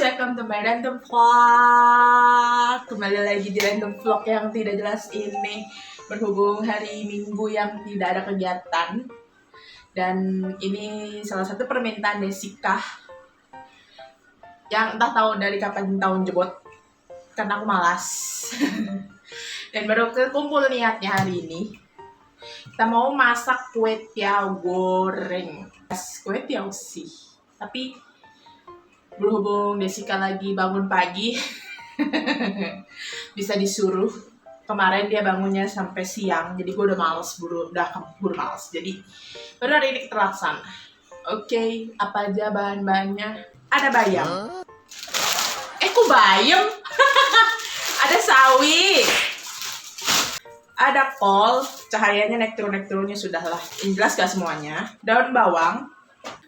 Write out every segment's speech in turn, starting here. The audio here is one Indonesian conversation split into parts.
welcome to my random vlog. Kembali lagi di random vlog yang tidak jelas ini. Berhubung hari Minggu yang tidak ada kegiatan. Dan ini salah satu permintaan Desika yang entah tahu dari kapan tahun jebot. Karena aku malas. Dan baru kekumpul niatnya hari ini. Kita mau masak kue tiaw goreng. Kue tiaw sih. Tapi berhubung Desika lagi bangun pagi, bisa disuruh. Kemarin dia bangunnya sampai siang, jadi gue udah males, keburu males. Jadi baru hari ini terlaksana. Oke, apa aja bahan-bahannya? Ada bayam. Kok bayam? Ada sawi. Ada kol, cahayanya nektar-nektarnya sudahlah. Yang jelas gak semuanya. Daun bawang.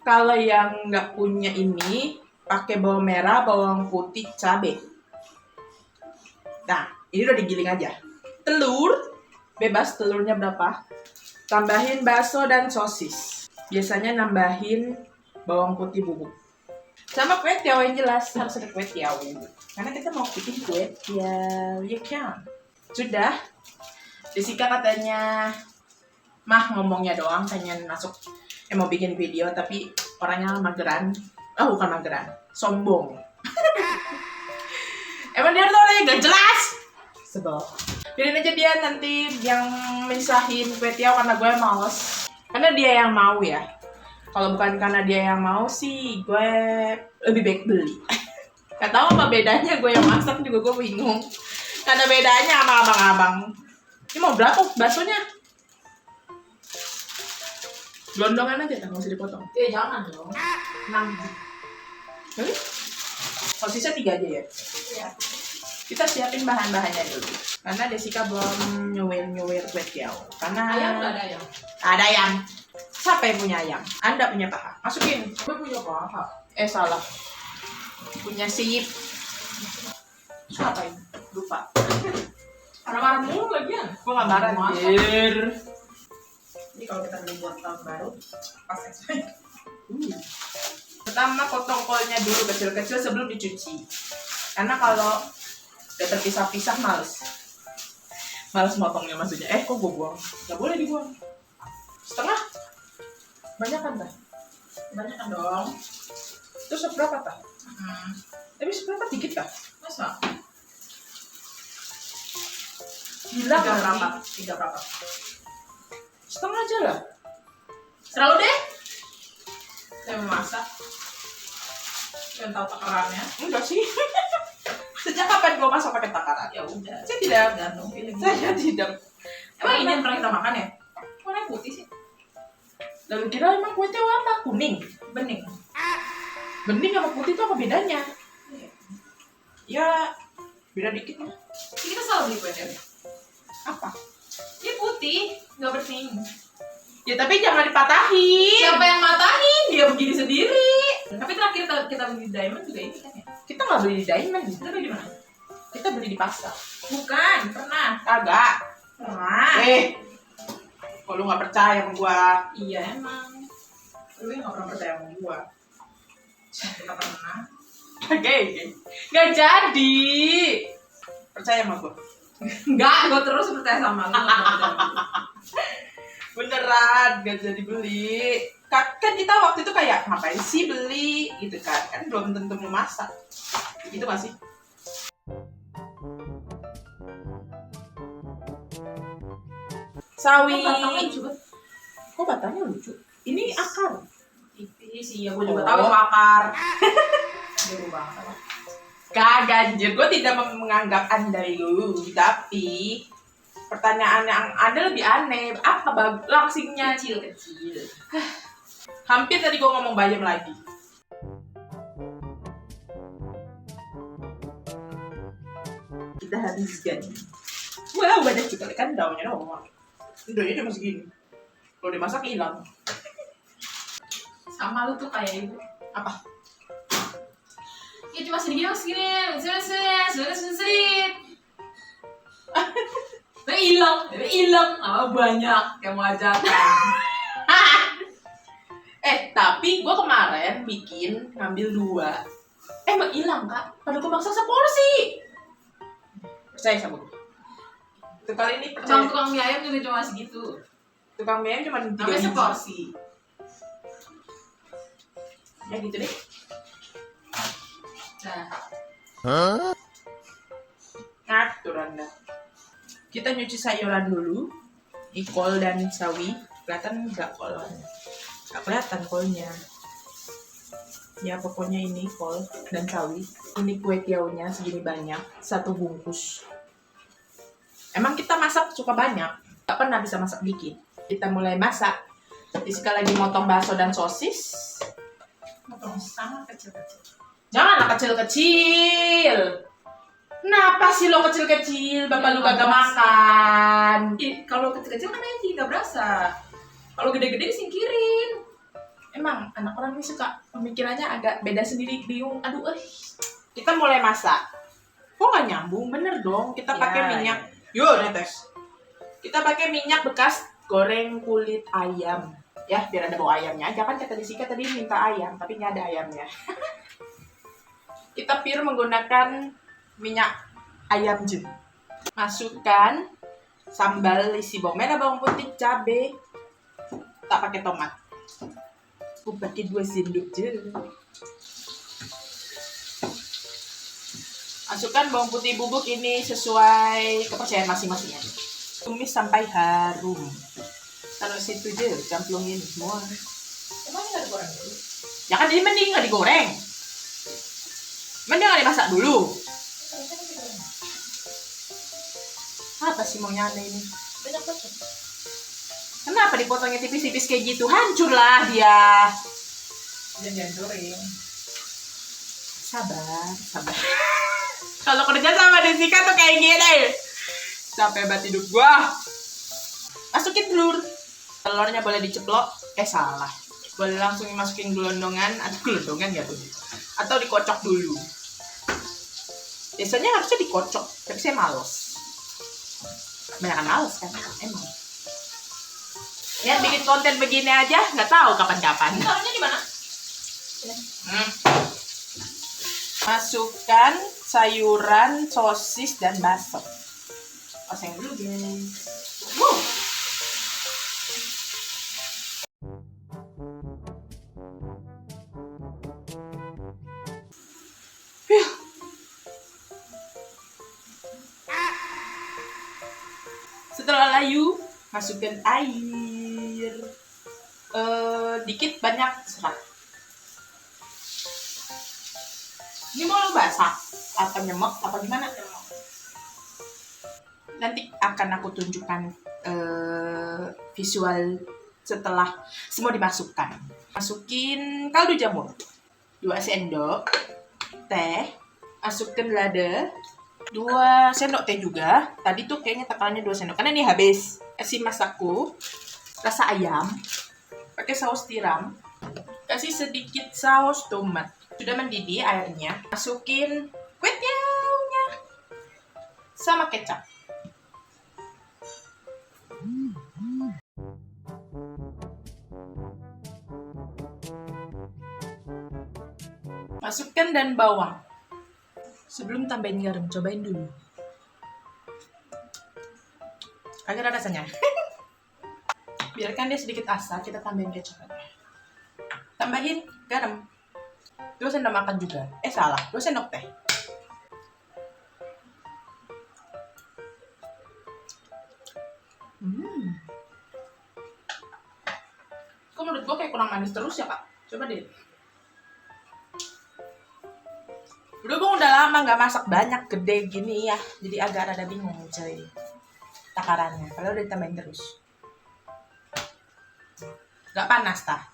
Kalau yang nggak punya ini, pakai bawang merah, bawang putih, cabai. Nah, ini udah digiling aja. Telur, bebas telurnya berapa. Tambahin bakso dan sosis. Biasanya nambahin bawang putih bubuk. Sama kue tiaw yang jelas, harus ada kue tiaw. Karena kita mau bikin kue tiaw, ya kan? Sudah. Desika katanya, mah ngomongnya doang, pengen masuk, mau bikin video, tapi orangnya mageran. Oh, bukan mageran, sombong. Emang dia tuh orangnya gak jelas. Sebel. Biarin aja dia nanti yang misahin kue tiaw karena gue males. Karena dia yang mau ya. Kalau bukan karena dia yang mau sih, gue lebih baik beli. Gak tau apa bedanya, gue yang masak juga gue bingung. Karena bedanya sama abang-abang. Ini mau berapa baksonya? Gelondongan aja, nggak usah dipotong. Jangan dong. 6. Sosisnya 3 aja ya? Iya. Kita siapin bahan-bahannya dulu. Karena Desika belum nyuwir kue tiaw. Karena Ayam nggak ada ayam. ada ayam. Siapa yang punya ayam? Anda punya paha. Masukin. Gue punya paha. Salah. Punya sip. Siapa ini? Lupa. Marah-marah mulu lagian. Gue nggak marah. Anjir. Jadi kalau kita beli buat tahun baru, pas expired. Pertama potong kolnya dulu kecil-kecil sebelum dicuci. Karena kalau udah terpisah-pisah males motongnya maksudnya. Kok gue buang? Gak boleh dibuang. Setengah? Banyak kan tak? Banyak kan dong. Terus seberapa tak? Tapi seberapa dikit tak? Masa? Gila Tiga kan berapa? ini? 3 berapa? Setengah aja lah. Selalu deh. Saya memasak. Yang tahu takarannya. Enggak sih. Sejak kapan gue masak pakai takaran? Ya udah. Saya tidak. Gantung feeling. Saya tidak. Emang ini yang pernah kita makan ya? Warna putih sih. Lalu kira emang kue tiaw apa? Kuning. Bening. Bening sama putih itu apa bedanya? Ya beda dikit lah. Kita selalu beli kue tiaw. Apa? Ini putih, nggak bening. Ya tapi jangan dipatahin. Siapa yang matahin? Dia begini sendiri. Tapi terakhir kita beli diamond juga ini kan ya? Kita nggak beli di Diamond. Kita beli di mana? Kita beli di pasar. Bukan, pernah. Kagak. Pernah. Kalau lu nggak percaya sama gua. Iya emang. Lu yang nggak pernah percaya sama gua. Kita pernah. Kagak. Nggak jadi. Percaya sama gua. Enggak, gua terus percaya sama lu. Beneran nggak jadi beli. Kan kita waktu itu kayak ngapain sih beli gitu kan belum tentu mau masak. Gitu nggak sih? Sawi. Batangnya lucu banget. Kok batangnya lucu? Ini akar. Tipis, iya gua juga tahu bakar. Dia rubah apa? Kagak anjir, gue tidak menganggap Anda lu. Tapi pertanyaan yang Anda lebih aneh. Apa langsingnya? Kecil-kecil. Hampir tadi gue ngomong bayam lagi. Kita habiskan. Wow, banyak juga kan daunnya doang. Daunnya cuma segini. Kalau dimasak hilang. Sama lu tuh kayak ibu. Apa? Ya cuma segini, sedikit. Hilang. Banyak yang mau ajakan. Tapi gue kemarin ngambil 2. Emang hilang kak? Pada gue maksa seporsi. Percaya sama gue. Tuh kali ini percaya. Tukang mie ayam juga cuma segitu. Tukang mie ayam cuma 3 Namanya biji. seporsi. Ya gitu deh. Nah, Ngatur Anda. Kita nyuci sayuran dulu. Ini kol dan sawi. Kelihatan nggak kolnya? Nggak kelihatan kolnya. Ya pokoknya ini kol dan sawi. Ini kue tiaunya segini banyak. 1 bungkus. Emang kita masak suka banyak. Nggak pernah bisa masak dikit. Kita mulai masak. Jessica lagi motong bakso dan sosis. potong sangat kecil-kecil. Janganlah kecil-kecil. Kenapa sih lo kecil-kecil? Bapak lu kagak makan. Ih, kalau kecil-kecil kan aja nggak berasa. Kalau gede-gede disingkirin. Emang anak orang ini suka pemikirannya agak beda sendiri, bingung. Aduh, kita mulai masak. Kok nggak nyambung? Bener dong. Kita Ya, pakai minyak. Yuk, netes. Kita pakai minyak bekas goreng kulit ayam. Ya, biar ada bau ayamnya aja. Kan kata Jessica tadi minta ayam, tapi nggak ada ayamnya. Kita pure menggunakan minyak ayam jen. Masukkan sambal isi bawang merah, bawang putih, cabai. Tak pakai tomat. Aku pakai 2 sendok je. Masukkan bawang putih bubuk ini sesuai kepercayaan masing-masing. Tumis sampai harum. Taruh situ je, camplungin semua. Emang nggak digoreng dulu? Ya kan jadi mending nggak digoreng. Mending nggak dimasak dulu. Apa sih maunya Anda ini? Banyak banget. Kenapa dipotongnya tipis-tipis kayak gitu? Hancurlah dia. Jangan dihancurin. Sabar. Kalau kerja sama Jessica tuh kayak gini. Capek banget hidup gua. Masukin telur. Telurnya boleh diceplok. Salah. Boleh langsung masukin gelondongan. Atau gelondongan ya tuh. Atau dikocok dulu. Biasanya harusnya dikocok. Tapi saya males. Banyakan males kan. Emang. Ya bikin konten begini aja. Nggak tahu kapan-kapan. Taruhnya di mana? Masukkan sayuran, sosis, dan bakso. Oseng dulu guys. Huh. Setelah layu, masukkan air. Dikit banyak serat. Ini mau lo basah? Apa nyemek? Apa gimana? Nanti akan aku tunjukkan visual setelah semua dimasukkan. Masukin kaldu jamur 2 sendok, teh, masukkan lada 2 sendok teh juga. Tadi tuh kayaknya takarannya 2 sendok karena ini habis. Kasih masakku rasa ayam, pakai saus tiram, kasih sedikit saus tomat. Sudah mendidih airnya, masukin kue tiaunya sama kecap. Masukkan dan bawang. Sebelum tambahin garam, cobain dulu. Agak ada rasanya. Biarkan dia sedikit asam, kita tambahin kecap. Tambahin garam. 2 sendok makan juga. Salah. 2 sendok teh. Kok menurut gue kayak kurang manis terus ya kak? Coba deh. Udah gue udah lama nggak masak banyak gede gini ya. Jadi agak rada bingung coy. Takarannya. Kalau udah ditambahin terus. Gak panas tah.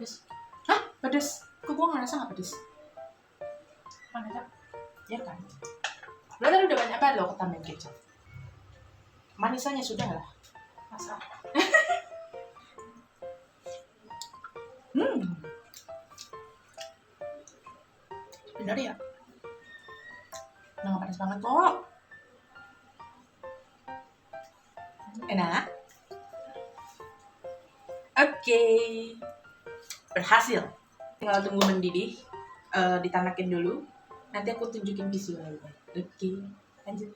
Pedes. Hah? Pedes? Kok gue ngerasa gak pedes? Mana kak? Ya kan? Lo tadi udah banyak banget lo ketambahin kecap. Manisannya sudah lah. Masa? Bener ya? Udah gak panas banget kok. Enak? Oke. berhasil. Tinggal tunggu mendidih, ditanakin dulu. Nanti aku tunjukin visualnya. Oke, lanjut.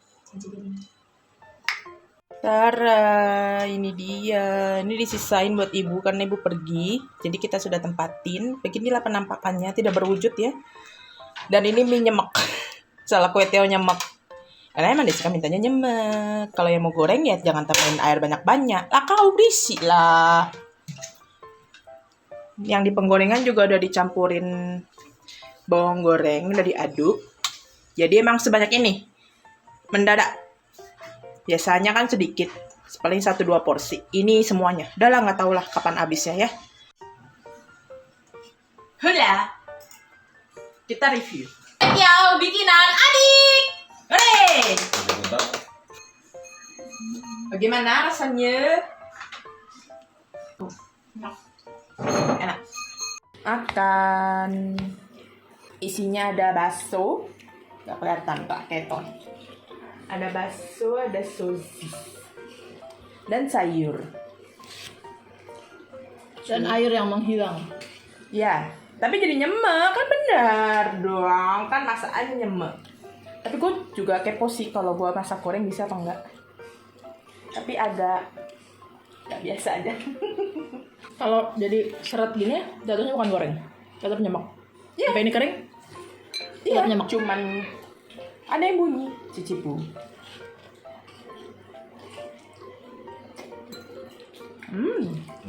Tara, ini dia. Ini disisain buat ibu karena ibu pergi. Jadi kita sudah tempatin. Beginilah penampakannya, tidak berwujud ya. Dan ini mie nyemek. Salah kue teo nyemek. Karena emang dia suka mintanya nyemek. Kalau yang mau goreng ya jangan tambahin air banyak-banyak. Lah kau berisik lah. Yang di penggorengan juga udah dicampurin bawang goreng, udah diaduk. Jadi emang sebanyak ini. Mendadak. Biasanya kan sedikit, paling 1-2 porsi. Ini semuanya. Udah lah, nggak tahu lah kapan habisnya ya. Hula. Kita review. Yo, bikinan adik. Hore. Bagaimana rasanya? Enak. Makan. Isinya ada bakso. Gak kelihatan Pak Keton. Ada bakso, ada sosis. Dan sayur. Dan air yang menghilang. Ya, tapi jadi nyemek kan benar dong. Kan masakannya nyemek. Tapi gue juga kepo sih kalau gue masak goreng bisa atau enggak. Tapi agak gak biasa aja. Kalau jadi seret gini, jatuhnya bukan goreng, tetap nyemek. Iya. Sampai ini kering, Iya, tetap nyemek. cuman ada yang bunyi cicipu.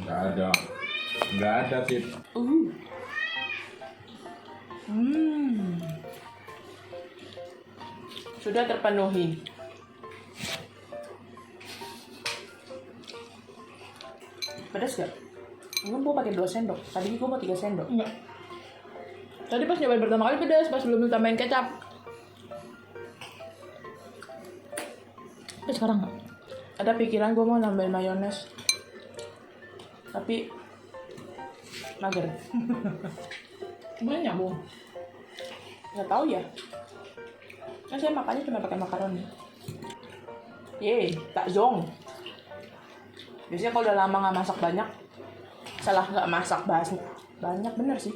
Nggak ada sih. Sudah terpenuhi. Pedas gak? Enggak, gue pakai 2 sendok. Tadi gue mau 3 sendok. Enggak. Tadi pas nyobain pertama kali pedas, pas belum ditambahin kecap. Tapi sekarang enggak. Ada pikiran gue mau nambahin mayones. Tapi mager. Semuanya nyambung. Nggak tahu ya. Kan saya makannya cuma pakai makaroni. Tak zong. Biasanya kalau udah lama nggak masak banyak, nggak masak banyak bener sih.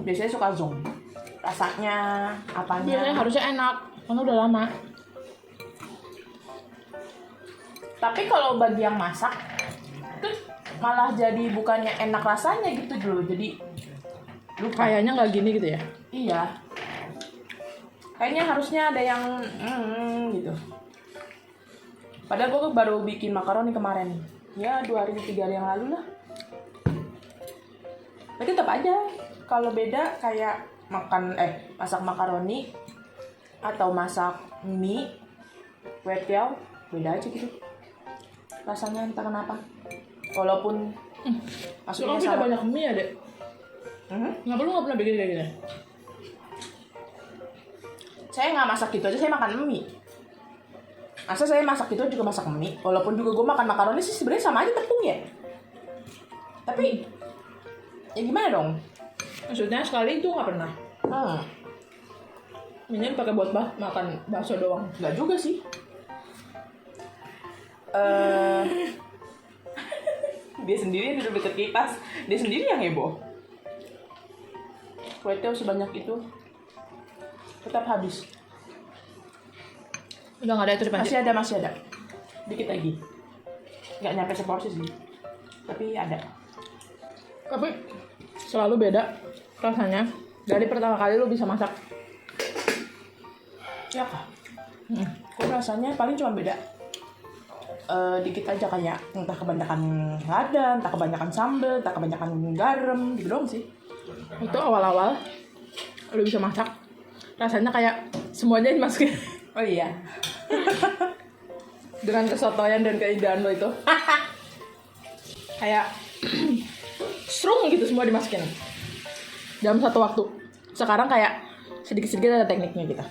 Biasanya suka zong. Rasanya apanya? Biasanya harusnya enak, karena udah lama. Tapi kalau bagi yang masak, itu malah jadi bukannya enak rasanya gitu dulu. Jadi lupa. Kayaknya nggak gini gitu ya. Iya. Kayaknya harusnya ada yang gitu. Padahal gue baru bikin makaroni kemarin. Ya 2-3 hari yang lalu lah. Tapi tetap aja kalau beda kayak masak makaroni atau masak mie, kue tiaw, beda aja gitu. Rasanya entah kenapa. Walaupun Soalnya kita banyak mie ya, Dek. Nggak pernah bikin kayak gini. Saya nggak masak gitu aja, saya makan mie. Masa saya masak gitu juga masak mie. Walaupun juga gue makan makaroni sih sebenarnya sama aja tepung ya. Tapi ya gimana dong? Maksudnya sekali itu nggak pernah. Mie pakai buat makan bakso doang. Nggak juga sih. Dia sendiri yang duduk deket kipas. Dia sendiri yang heboh. Kue tiaw sebanyak itu tetap habis. Udah nggak ada itu di panci. Masih ada. Dikit lagi. Nggak nyampe seporsi sih. Tapi ada. Tapi selalu beda rasanya dari pertama kali lu bisa masak. Ya kak. Kok rasanya paling cuma beda. Dikit aja kayak entah kebanyakan lada, entah kebanyakan sambal, entah kebanyakan garam, gitu doang sih. Itu awal-awal lu bisa masak, rasanya kayak semuanya dimasukin. Oh iya. Dengan kesotoyan dan keindahan lo itu. Kayak serung gitu semua dimasukin dalam satu waktu. Sekarang kayak sedikit-sedikit ada tekniknya kita.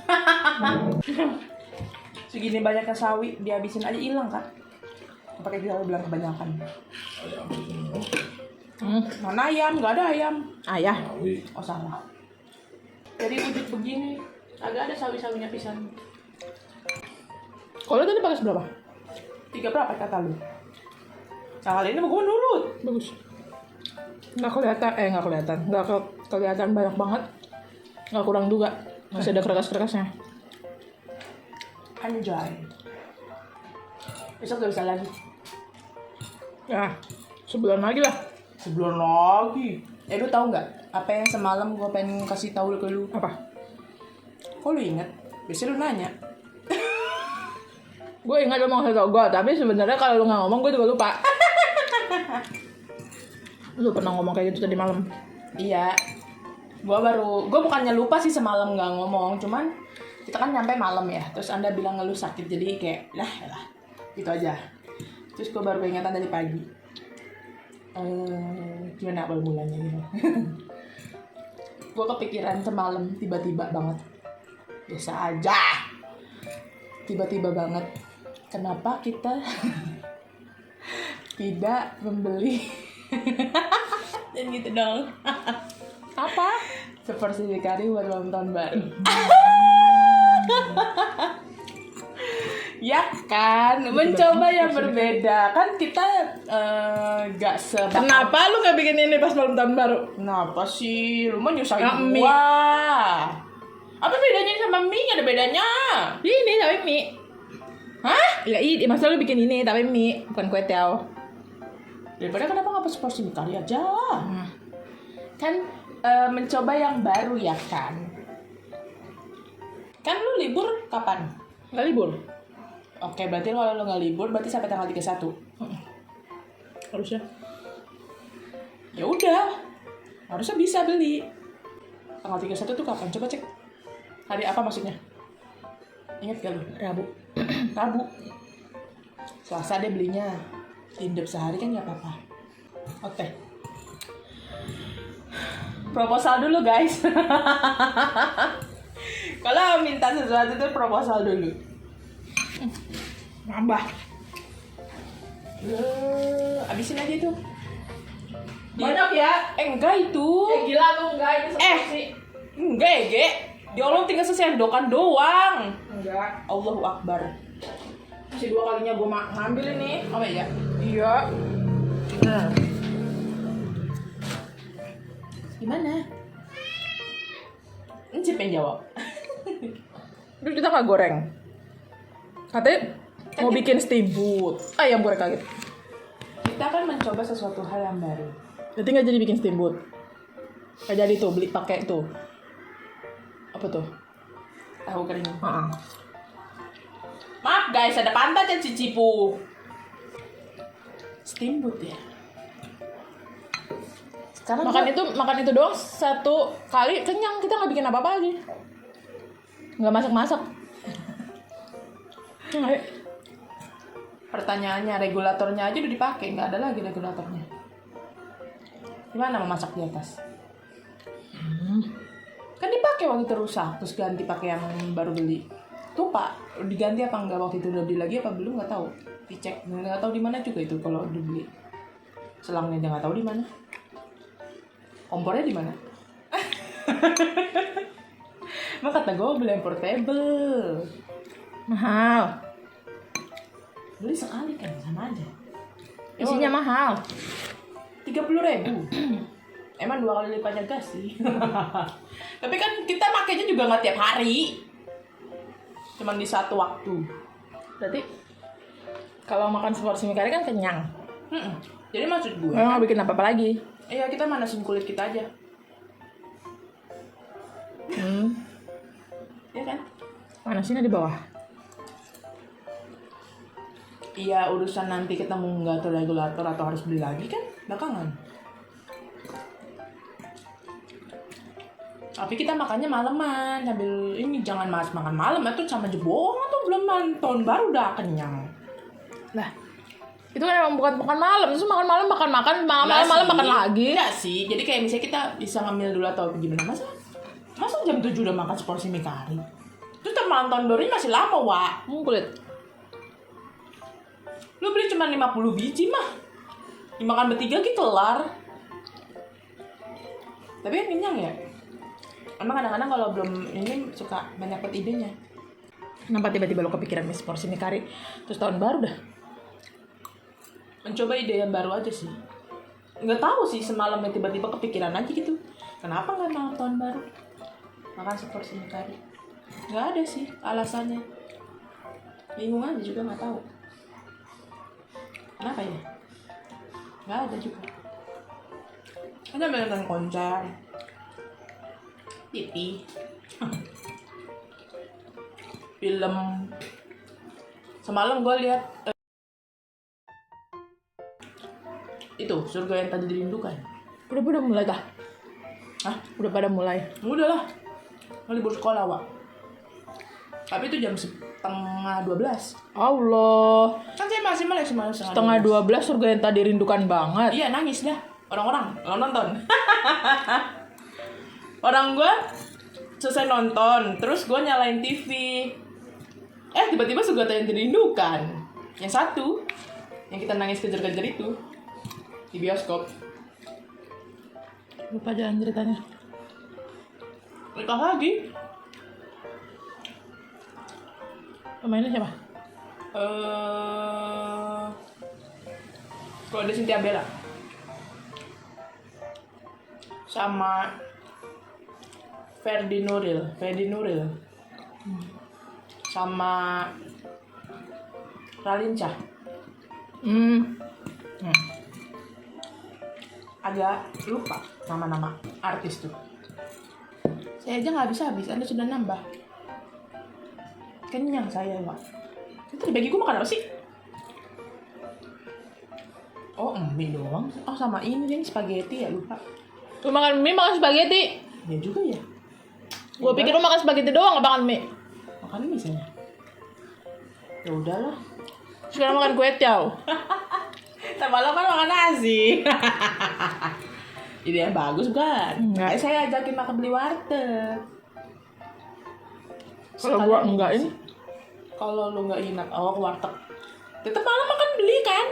Segini banyaknya sawi dihabisin aja hilang kan. Pakai dia bilang kebanyakan. Mana ayam? Nggak ada ayam. Ayah. Oh salah. Jadi wujud begini agak ada sawi-sawinya pisan. Kalau tadi pakai seberapa? 3 berapa kata lu? Nah, kali ini gue nurut. Bagus. Nggak kelihatan banyak banget. Nggak kurang juga. Masih ada kertas-kertasnya. Anjay. Besok gak bisa lagi. Ya, sebulan lagi lah. Sebulan lagi. Lu tahu nggak apa yang semalam gue pengen kasih tahu ke lu? Apa? Kok lu inget? Biasanya lu nanya. Gue ingat lo mau ngasih tau gue, tapi sebenarnya kalau lu nggak ngomong gue juga lupa. Lu pernah ngomong kayak gitu tadi malam? Iya. Gue bukannya lupa sih semalam nggak ngomong, cuman kita kan nyampe malam ya. Terus Anda bilang ngeluh sakit, jadi kayak lah, gitu aja. Terus gue baru ingatan dari pagi. Gimana awal mulanya gitu. Gue kepikiran semalam tiba-tiba banget. Biasa aja. Tiba-tiba banget. Kenapa kita tidak membeli dan gitu dong. Apa? Seporsi kari buat malam tahun baru. Ya kan, mencoba yang berbeda. Kan kita gak sebab. Kenapa lu nggak bikin ini pas malam tahun baru? Kenapa sih? Lu mah nyusahin Nggak, mie. gua. Apa bedanya sama mie? Gak ada bedanya. Ini tapi mie. Hah? Ya masa lu bikin ini tapi mie, bukan kue tiaw. Daripada kenapa gak seporsi mie kari aja? Kan mencoba yang baru ya kan? Kan lu libur kapan? Nggak libur? Oke, berarti kalau lu gak libur berarti sampai tanggal 31. Harusnya. Ya udah. Harusnya bisa beli. Tanggal 31 tuh kapan? Coba cek. Hari apa maksudnya? Ingat gak lu? Rabu. Rabu. Selasa deh belinya. Indep sehari kan gak apa-apa. Oke. Proposal dulu guys. Kalau minta sesuatu tuh proposal dulu. Nambah. Abisin aja itu. Banyak ya? Enggak itu. Gila lu enggak ini seporsi. Enggak ya, Ge. Dia Allah tinggal sesendokan doang. Enggak. Allahu Akbar. Masih 2 kalinya gue ngambil ini. Oh iya. Iya. Nah. Gimana? Encip yang jawab. Terus kita nggak goreng. Katanya mau bikin steamboat. Ayam goreng kaget. Kita akan mencoba sesuatu hal yang baru. Berarti nggak jadi bikin steamboat. Nggak jadi tuh beli pakai tuh. Apa tuh? Tahu kering. Heeh. Maaf guys, ada pantat yang cicipu. Steamboat ya. Sekarang Makan itu doang 1 kali kenyang, kita nggak bikin apa-apa lagi. Nggak masak-masak. Nggak. pertanyaannya regulatornya aja udah dipakai, nggak ada lagi regulatornya. Gimana memasak di atas? Kan dipakai waktu itu rusak, terus ganti pakai yang baru beli. Tuh Pak, diganti apa enggak waktu itu udah beli lagi apa belum nggak tahu. Dicek, nggak tahu di mana juga itu kalau dibeli. Selangnya aja nggak tahu di mana. Kompornya di mana? Mak kata gue beli yang portable. Mahal. Beli sekali kan sama aja. Isinya mahal. 30.000. Emang 2 kali lipatnya gas sih. Tapi kan kita makainya juga nggak tiap hari. Cuman di satu waktu. Berarti kalau makan seporsi mie kari kan kenyang. Jadi maksud gue, Nggak bikin apa-apa lagi. iya kita manasin kulit kita aja. Iya kan? Manasinnya di bawah. Iya urusan nanti ketemu nggak tuh regulator atau harus beli lagi kan belakangan. Tapi kita makannya maleman sambil ini jangan makan malam itu sama jebong atau belum tahun baru udah kenyang. Lah, itu kan emang bukan makan malam, terus makan malam makan malam makan lagi. Enggak sih, jadi kayak misalnya kita bisa ngambil dulu atau gimana masa jam 7 udah makan seporsi mie kari. Terus malam tahun baru ini masih lama, Wak. Kulit. Lu beli cuma 50 biji mah. Dimakan bertiga gitu kelar. Tapi kan kenyang ya. Emang kadang-kadang kalau belum ini suka banyak banget idenya. Kenapa tiba-tiba lo kepikiran mie seporsi mie kari? Terus tahun baru dah. Mencoba ide yang baru aja sih. nggak tahu sih, semalam tiba-tiba kepikiran aja gitu. Kenapa nggak mau tahun baru makan seporsi mie kari? Nggak ada sih alasannya. Bingung aja juga, nggak tahu. Kenapa ya? Nggak ada juga. Ada nonton konser, TV, film. Semalam gue lihat itu Surga yang Tadi Dirindukan. Udah pada mulai dah. Hah? Udah pada mulai. Udah lah, libur sekolah, Wak. Tapi itu jam 11:30. Allah. Kan saya masih melek semalam Setengah 12 Surga yang Tadi Rindukan banget. Iya, nangis dah orang-orang nggak nonton. Orang gue selesai nonton, terus gue nyalain TV. Tiba-tiba Surga yang Dirindukan yang satu, yang kita nangis kejar-kejar itu di bioskop. Lupa jalan ceritanya. Nikah lagi. Pemainnya siapa? Kalau ada Cynthia Bella sama Ferdi Nuril sama Ralinca. Agak lupa nama-nama artis tuh. Saya aja nggak habis, Anda sudah nambah. Kenyang saya, Pak. Itu dibagi gue makan apa sih? Oh, mie doang. Oh, sama ini yang spaghetti ya, lupa. Lu makan mie, makan spaghetti. Ya juga ya. Gue pikir lu makan spaghetti doang, gak makan mie. Makan mie misalnya. Ya udahlah. Sekarang makan kue tiaw. Malam kan makan nasi. Ide yang bagus kan? Enggak. Saya ajakin makan beli warteg. Kalau gua enggak ini. Kalau lu nggak ingat, ke warteg. Tetap malam makan beli kan?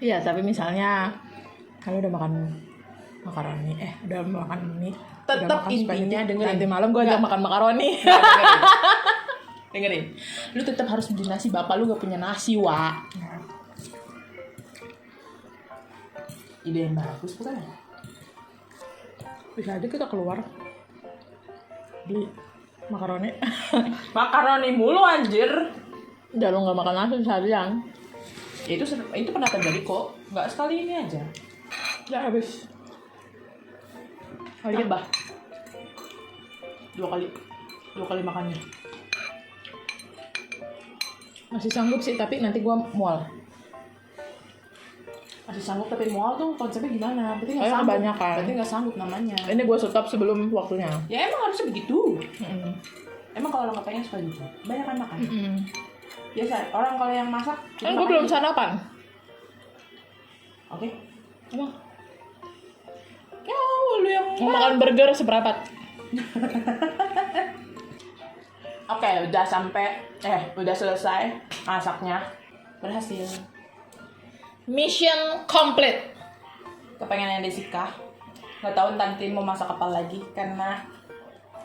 Iya, tapi misalnya kalau udah makan makaroni, udah makan mie, Tetap udah makan intinya spaghetti, dengerin. nanti malam gua ajak makan makaroni. Dengerin. Lu tetap harus beli nasi. Bapak lu gak punya nasi, Wak. Ide yang bagus bukan? Bisa aja kita keluar beli makaroni. Makaroni mulu anjir. Udah lu nggak makan nasi seharian. Ya, itu pernah terjadi kok. Nggak sekali ini aja. Udah habis. Tambah. Dua kali makannya. Masih sanggup sih, tapi nanti gua mual. Masih sanggup tapi mual tuh konsepnya gimana? Berarti nggak Ayo, sanggup. kebanyakan. Berarti nggak sanggup namanya. Ini gua stop sebelum waktunya. Ya emang harusnya begitu. Emang kalau lo nggak pengen suka gitu, banyak makan. Biasa orang kalau yang masak. Kan gua belum sarapan. Oke. Emang Ya lu yang mau makan burger seberapa? Oke, udah selesai masaknya. Berhasil. Mission complete. Kepengen Desika. Nggak tahu nanti mau masak apa lagi karena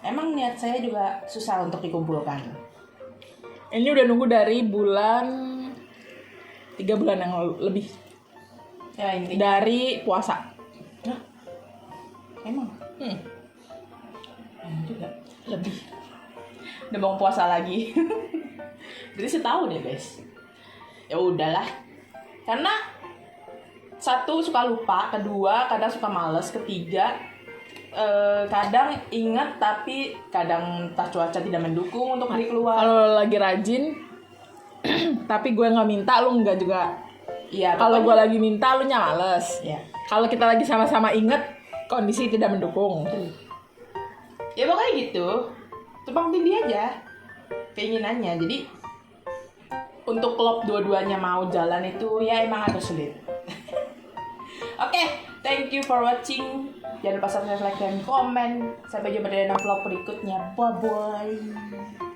emang niat saya juga susah untuk dikumpulkan. Ini udah nunggu dari 3 bulan yang lebih. Ya intinya Dari puasa. emang juga Lebih. udah mau puasa lagi. Jadi setahun ya guys. Ya udahlah. Karena satu suka lupa, kedua kadang suka males, ketiga kadang ingat tapi kadang entah cuaca tidak mendukung untuk pergi keluar. Kalau lagi rajin, tapi gue nggak minta, lu nggak juga. Iya. Kalau gue pokoknya- lagi minta, lu nya males. ya. Kalau kita lagi sama-sama inget, kondisi tidak mendukung. Ya pokoknya gitu. Tumpang tindih aja keinginannya. Jadi untuk klub dua-duanya mau jalan itu ya emang agak sulit. Oke, thank you for watching. Jangan lupa subscribe, like, dan komen. Sampai jumpa di vlog berikutnya. Bye-bye.